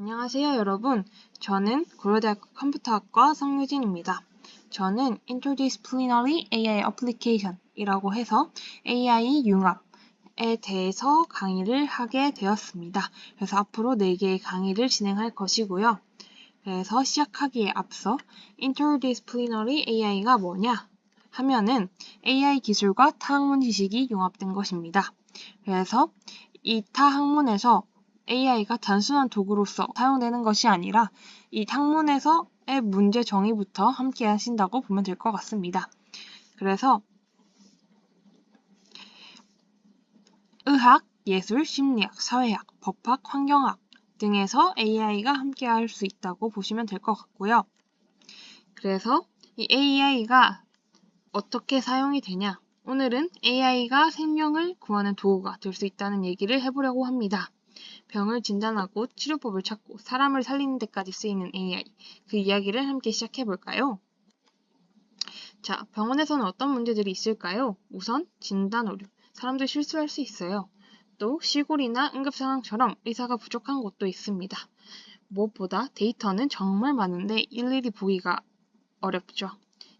안녕하세요, 여러분. 저는 고려대학교 컴퓨터학과 성유진입니다. 저는 Interdisciplinary AI Application이라고 해서 AI 융합에 대해서 강의를 하게 되었습니다. 그래서 앞으로 4개의 강의를 진행할 것이고요. 그래서 시작하기에 앞서 Interdisciplinary AI가 뭐냐 하면은 AI 기술과 타학문 지식이 융합된 것입니다. 그래서 이 타학문에서 AI가 단순한 도구로서 사용되는 것이 아니라 이 학문에서의 문제 정의부터 함께 하신다고 보면 될 것 같습니다. 그래서 의학, 예술, 심리학, 사회학, 법학, 환경학 등에서 AI가 함께 할 수 있다고 보시면 될 것 같고요. 그래서 이 AI가 어떻게 사용이 되냐? 오늘은 AI가 생명을 구하는 도구가 될 수 있다는 얘기를 해보려고 합니다. 병을 진단하고 치료법을 찾고 사람을 살리는 데까지 쓰이는 AI, 그 이야기를 함께 시작해볼까요? 자, 병원에서는 어떤 문제들이 있을까요? 우선 진단 오류, 사람도 실수할 수 있어요. 또 시골이나 응급상황처럼 의사가 부족한 곳도 있습니다. 무엇보다 데이터는 정말 많은데 일일이 보기가 어렵죠.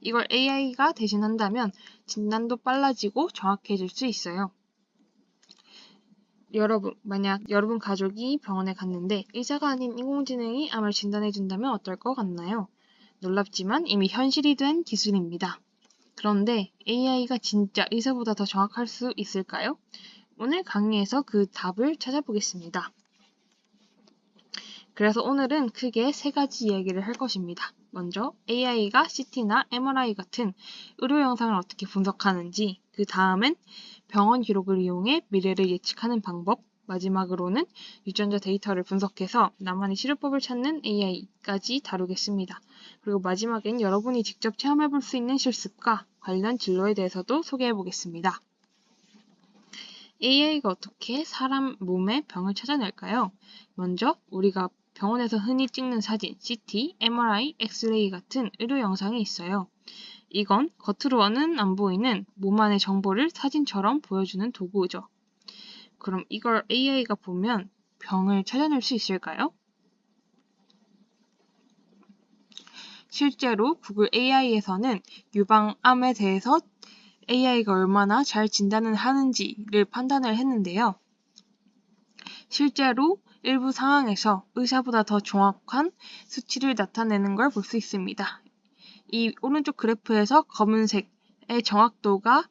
이걸 AI가 대신한다면 진단도 빨라지고 정확해질 수 있어요. 만약 여러분 가족이 병원에 갔는데 의사가 아닌 인공지능이 암을 진단해준다면 어떨 것 같나요? 놀랍지만 이미 현실이 된 기술입니다. 그런데 AI가 진짜 의사보다 더 정확할 수 있을까요? 오늘 강의에서 그 답을 찾아보겠습니다. 그래서 오늘은 크게 3가지 이야기를 할 것입니다. 먼저 AI가 CT나 MRI 같은 의료 영상을 어떻게 분석하는지, 그 다음엔 병원 기록을 이용해 미래를 예측하는 방법, 마지막으로는 유전자 데이터를 분석해서 나만의 치료법을 찾는 AI까지 다루겠습니다. 그리고 마지막엔 여러분이 직접 체험해볼 수 있는 실습과 관련 진로에 대해서도 소개해보겠습니다. AI가 어떻게 사람 몸의 병을 찾아낼까요? 먼저 우리가 병원에서 흔히 찍는 사진, CT, MRI, 엑스레이 같은 의료 영상이 있어요. 이건 겉으로는 안 보이는 몸 안의 정보를 사진처럼 보여주는 도구죠. 그럼 이걸 AI가 보면 병을 찾아낼 수 있을까요? 실제로 구글 AI에서는 유방암에 대해서 AI가 얼마나 잘 진단을 하는지를 판단을 했는데요. 실제로 일부 상황에서 의사보다 더 정확한 수치를 나타내는 걸 볼 수 있습니다. 이 오른쪽 그래프에서 검은색의 정확도가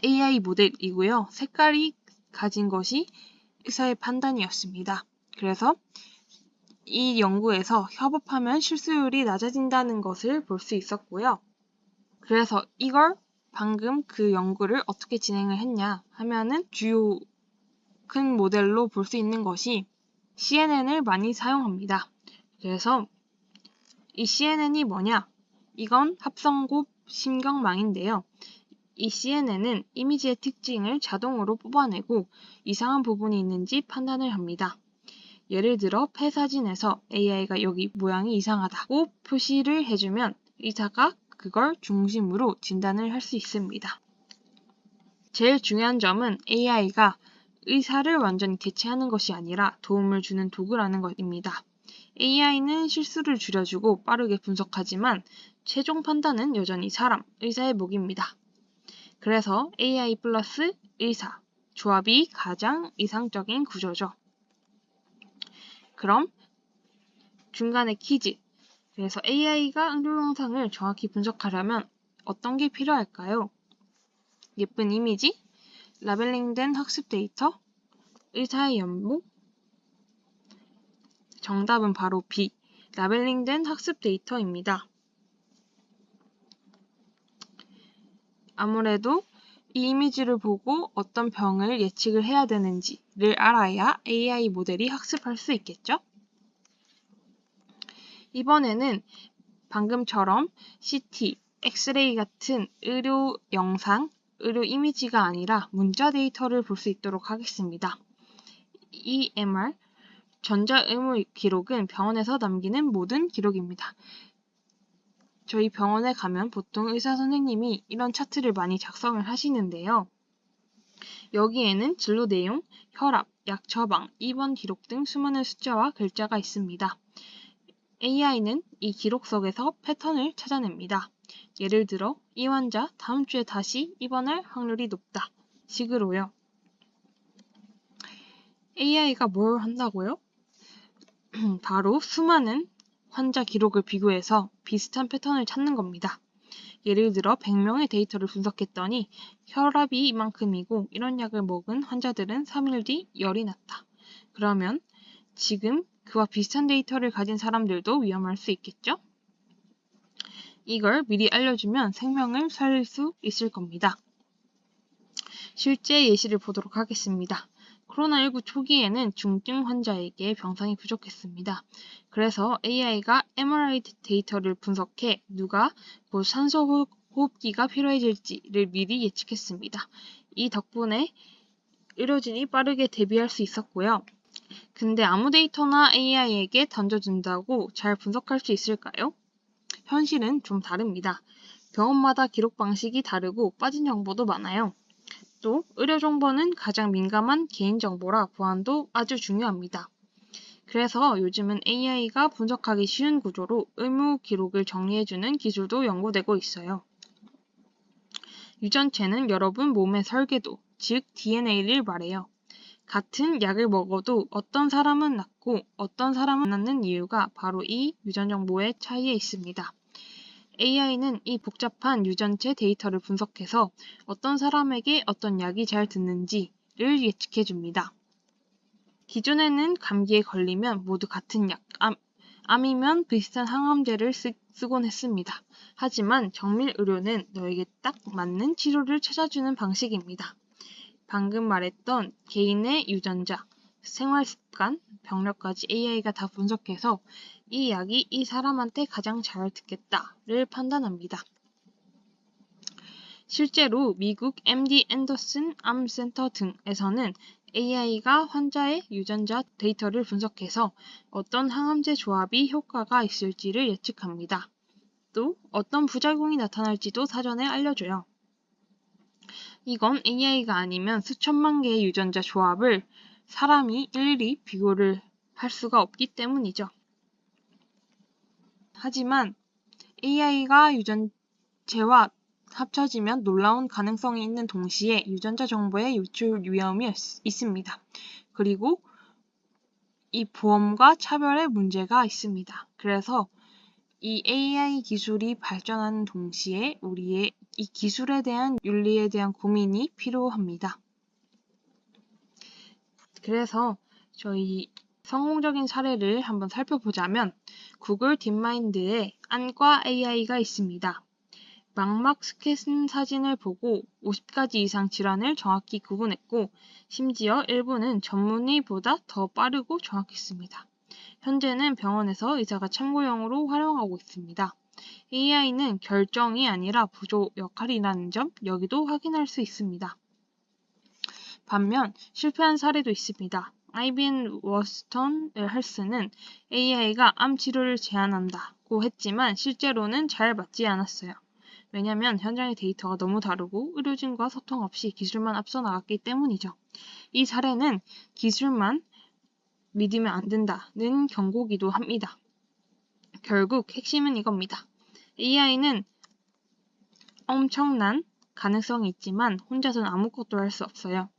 AI 모델이고요. 색깔이 가진 것이 의사의 판단이었습니다. 그래서 이 연구에서 협업하면 실수율이 낮아진다는 것을 볼 수 있었고요. 그래서 이걸 방금 그 연구를 어떻게 진행을 했냐 하면은 주요 큰 모델로 볼 수 있는 것이 CNN을 많이 사용합니다. 그래서 이 CNN이 뭐냐? 이건 합성곱 심경망인데요. 이 CNN은 이미지의 특징을 자동으로 뽑아내고 이상한 부분이 있는지 판단을 합니다. 예를 들어 폐 사진에서 AI가 여기 모양이 이상하다고 표시를 해주면 의사가 그걸 중심으로 진단을 할 수 있습니다. 제일 중요한 점은 AI가 의사를 완전히 대체하는 것이 아니라 도움을 주는 도구라는 것입니다. AI는 실수를 줄여주고 빠르게 분석하지만 최종 판단은 여전히 사람, 의사의 몫입니다. 그래서 AI 플러스 의사, 조합이 가장 이상적인 구조죠. 그럼 중간에 퀴즈. 그래서 AI가 의료 영상을 정확히 분석하려면 어떤 게 필요할까요? 예쁜 이미지, 라벨링된 학습 데이터, 의사의 연모? 정답은 바로 B, 라벨링된 학습 데이터입니다. 아무래도 이 이미지를 보고 어떤 병을 예측을 해야 되는지를 알아야 AI 모델이 학습할 수 있겠죠? 이번에는 방금처럼 CT, 엑스레이 같은 의료 영상, 의료 이미지가 아니라 문자 데이터를 볼 수 있도록 하겠습니다. EMR, 전자의무 기록은 병원에서 남기는 모든 기록입니다. 저희 병원에 가면 보통 의사 선생님이 이런 차트를 많이 작성을 하시는데요. 여기에는 진료 내용, 혈압, 약 처방, 입원 기록 등 수많은 숫자와 글자가 있습니다. AI는 이 기록 속에서 패턴을 찾아냅니다. 예를 들어 이 환자 다음 주에 다시 입원할 확률이 높다 식으로요. AI가 뭘 한다고요? 바로 수많은 환자 기록을 비교해서 비슷한 패턴을 찾는 겁니다. 예를 들어 100명의 데이터를 분석했더니 혈압이 이만큼이고 이런 약을 먹은 환자들은 3일 뒤 열이 났다. 그러면 지금 그와 비슷한 데이터를 가진 사람들도 위험할 수 있겠죠? 이걸 미리 알려주면 생명을 살릴 수 있을 겁니다. 실제 예시를 보도록 하겠습니다. 코로나19 초기에는 중증 환자에게 병상이 부족했습니다. 그래서 AI가 MRI 데이터를 분석해 누가 곧 산소 호흡기가 필요해질지를 미리 예측했습니다. 이 덕분에 의료진이 빠르게 대비할 수 있었고요. 근데 아무 데이터나 AI에게 던져준다고 잘 분석할 수 있을까요? 현실은 좀 다릅니다. 병원마다 기록 방식이 다르고 빠진 정보도 많아요. 또 의료정보는 가장 민감한 개인정보라 보안도 아주 중요합니다. 그래서 요즘은 AI가 분석하기 쉬운 구조로 의무 기록을 정리해주는 기술도 연구되고 있어요. 유전체는 여러분 몸의 설계도, 즉 DNA를 말해요. 같은 약을 먹어도 어떤 사람은 낫고 어떤 사람은 안 낫는 이유가 바로 이 유전 정보의 차이에 있습니다. AI는 이 복잡한 유전체 데이터를 분석해서 어떤 사람에게 어떤 약이 잘 듣는지를 예측해줍니다. 기존에는 감기에 걸리면 모두 같은 약, 암이면 비슷한 항암제를 쓰곤 했습니다. 하지만 정밀 의료는 너에게 딱 맞는 치료를 찾아주는 방식입니다. 방금 말했던 개인의 유전자, 생활습관, 병력까지 AI가 다 분석해서 이 약이 이 사람한테 가장 잘 듣겠다를 판단합니다. 실제로 미국 MD 앤더슨 암센터 등에서는 AI가 환자의 유전자 데이터를 분석해서 어떤 항암제 조합이 효과가 있을지를 예측합니다. 또 어떤 부작용이 나타날지도 사전에 알려줘요. 이건 AI가 아니면 수천만 개의 유전자 조합을 사람이 일일이 비교를 할 수가 없기 때문이죠. 하지만 AI가 유전체와 합쳐지면 놀라운 가능성이 있는 동시에 유전자 정보의 유출 위험이 있습니다. 그리고 이 보험과 차별의 문제가 있습니다. 그래서 이 AI 기술이 발전하는 동시에 우리의 이 기술에 대한 윤리에 대한 고민이 필요합니다. 그래서 저희 성공적인 사례를 한번 살펴보자면 구글 딥마인드에 안과 AI가 있습니다. 망막 스캔 사진을 보고 50가지 이상 질환을 정확히 구분했고 심지어 일부는 전문의보다 더 빠르고 정확했습니다. 현재는 병원에서 의사가 참고용으로 활용하고 있습니다. AI는 결정이 아니라 보조 역할이라는 점 여기도 확인할 수 있습니다. 반면 실패한 사례도 있습니다. IBM 워스턴 헬스는 AI가 암 치료를 제안한다고 했지만 실제로는 잘 맞지 않았어요. 왜냐하면 현장의 데이터가 너무 다르고 의료진과 소통 없이 기술만 앞서 나갔기 때문이죠. 이 사례는 기술만 믿으면 안 된다는 경고기도 합니다. 결국 핵심은 이겁니다. AI는 엄청난 가능성이 있지만 혼자서는 아무것도 할 수 없어요.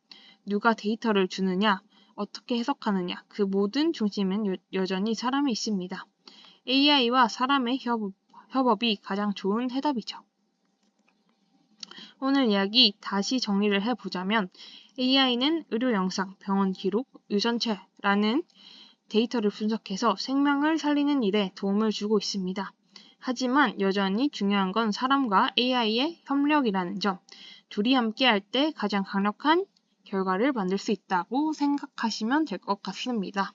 누가 데이터를 주느냐, 어떻게 해석하느냐, 그 모든 중심은 여전히 사람이 있습니다. AI와 사람의 협업이 가장 좋은 해답이죠. 오늘 이야기 다시 정리를 해보자면 AI는 의료 영상, 병원 기록, 유전체라는 데이터를 분석해서 생명을 살리는 일에 도움을 주고 있습니다. 하지만 여전히 중요한 건 사람과 AI의 협력이라는 점, 둘이 함께 할 때 가장 강력한 결과를 만들 수 있다고 생각하시면 될 것 같습니다.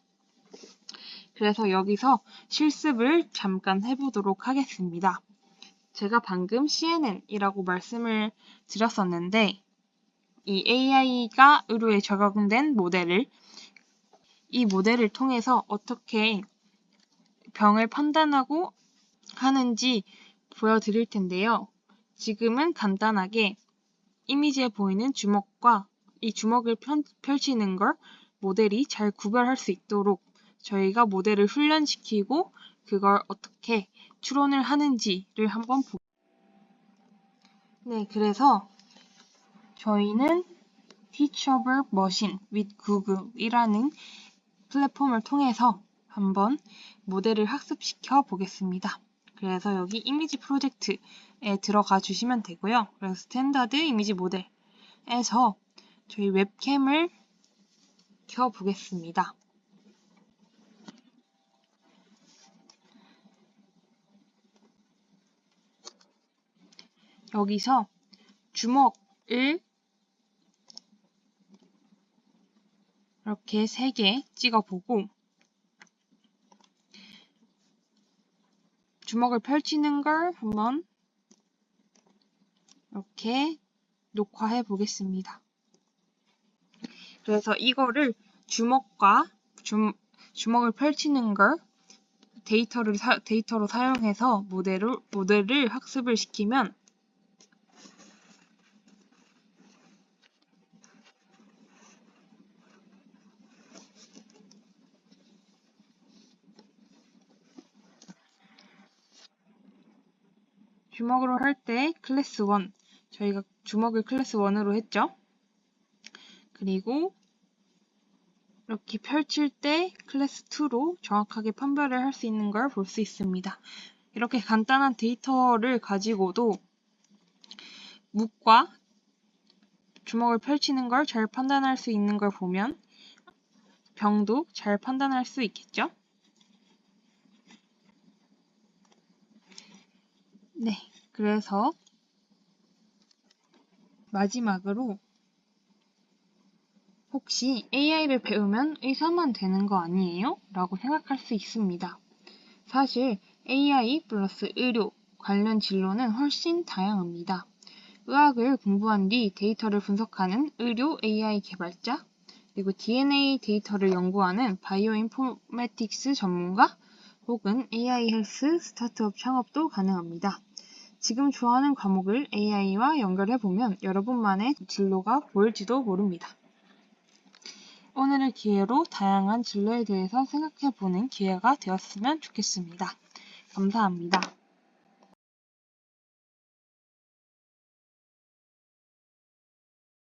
그래서 여기서 실습을 잠깐 해보도록 하겠습니다. 제가 방금 CNN이라고 말씀을 드렸었는데 이 AI가 의료에 적용된 이 모델을 통해서 어떻게 병을 판단하고 하는지 보여드릴 텐데요. 지금은 간단하게 이미지에 보이는 주먹과 이 주먹을 펼치는 걸 모델이 잘 구별할 수 있도록 저희가 모델을 훈련시키고 그걸 어떻게 추론을 하는지를 한번 네, 그래서 저희는 Teachable Machine with Google이라는 플랫폼을 통해서 한번 모델을 학습시켜 보겠습니다. 그래서 여기 이미지 프로젝트에 들어가 주시면 되고요. 그래서 스탠다드 이미지 모델에서 저희 웹캠을 켜 보겠습니다. 여기서 주먹을 이렇게 3개 찍어보고 주먹을 펼치는 걸 한번 이렇게 녹화해 보겠습니다. 그래서 이거를 주먹을 펼치는 걸 데이터로 사용해서 모델을 학습을 시키면 주먹으로 할 때 클래스 1, 저희가 주먹을 클래스 1으로 했죠. 그리고 이렇게 펼칠 때 클래스 2로 정확하게 판별을 할 수 있는 걸 볼 수 있습니다. 이렇게 간단한 데이터를 가지고도 묵과 주먹을 펼치는 걸 잘 판단할 수 있는 걸 보면 병도 잘 판단할 수 있겠죠? 네, 그래서 마지막으로 혹시 AI를 배우면 의사만 되는 거 아니에요? 라고 생각할 수 있습니다. 사실 AI 플러스 의료 관련 진로는 훨씬 다양합니다. 의학을 공부한 뒤 데이터를 분석하는 의료 AI 개발자, 그리고 DNA 데이터를 연구하는 바이오인포메틱스 전문가, 혹은 AI 헬스 스타트업 창업도 가능합니다. 지금 좋아하는 과목을 AI와 연결해보면 여러분만의 진로가 보일지도 모릅니다. 오늘을 기회로 다양한 진로에 대해서 생각해보는 기회가 되었으면 좋겠습니다. 감사합니다.